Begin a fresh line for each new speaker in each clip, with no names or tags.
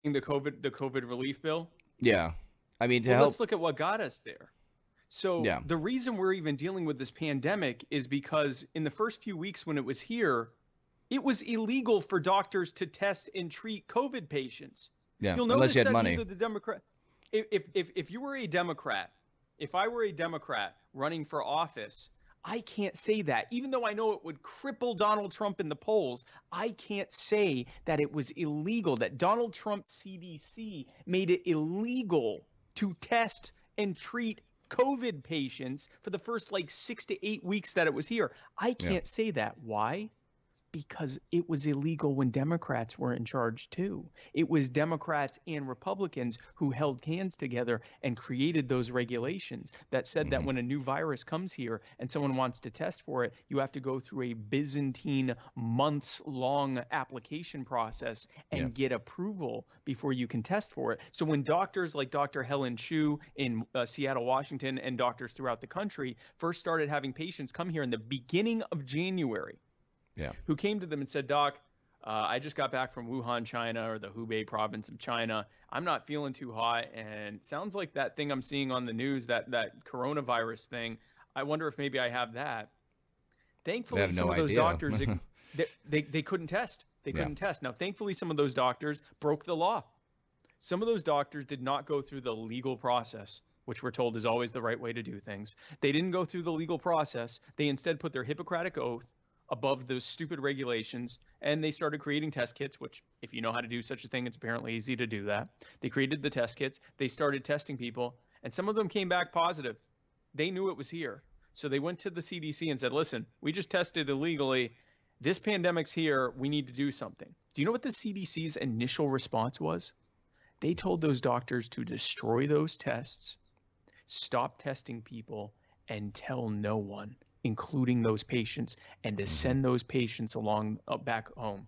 the COVID relief bill.
Yeah. I mean, to
Well,
help.
let's look at what got us there. So
Yeah.
the reason we're even dealing with this pandemic is because in the first few weeks when it was here, it was illegal for doctors to test and treat COVID patients.
Yeah.
You'll
Unless you
notice
had
that
money.
neither the Democrat, if you were a Democrat, if I were a Democrat running for office, I can't say that. Even though I know it would cripple Donald Trump in the polls, I can't say that it was illegal, that Donald Trump's CDC made it illegal to test and treat COVID patients for the first like 6 to 8 weeks that it was here. I
Yeah.
can't say that. Why? Because it was illegal when Democrats were in charge too. It was Democrats and Republicans who held hands together and created those regulations that said that
Hmm.
when a new virus comes here and someone wants to test for it, you have to go through a Byzantine months long application process
Yeah.
and get approval before you can test for it. So when doctors like Dr. Helen Chu in Seattle, Washington, and doctors throughout the country first started having patients come here in the beginning of January,
Yeah.
who came to them and said, Doc, I just got back from Wuhan, China, or the Hubei province of China. I'm not feeling too hot, and sounds like that thing I'm seeing on the news, that coronavirus thing. I wonder if maybe I have that.
They
Thankfully,
have
some
no
of those
idea.
doctors, they couldn't test. They
Yeah.
couldn't test. Now, thankfully, some of those doctors broke the law. Some of those doctors did not go through the legal process, which we're told is always the right way to do things. They didn't go through the legal process. They instead put their Hippocratic oath above those stupid regulations, and they started creating test kits, which, if you know how to do such a thing, it's apparently easy to do that. They created the test kits. They started testing people, and some of them came back positive. They knew it was here. So they went to the CDC and said, listen, we just tested illegally. This pandemic's here. We need to do something. Do you know what the CDC's initial response was? They told those doctors to destroy those tests, stop testing people, and tell no one, including those patients, and to
Hmm.
send those patients along back home.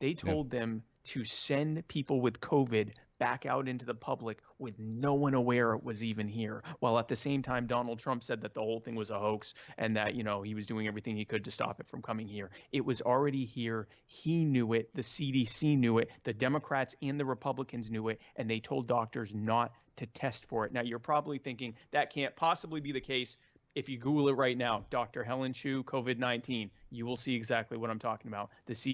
They
Yeah.
told them to send people with COVID back out into the public with no one aware it was even here. While at the same time, Donald Trump said that the whole thing was a hoax and that, he was doing everything he could to stop it from coming here. It was already here. He knew it. The CDC knew it. The Democrats and the Republicans knew it. And they told doctors not to test for it. Now, you're probably thinking that can't possibly be the case. If you Google it right now, Dr. Helen Chu, COVID-19, you will see exactly what I'm talking about. The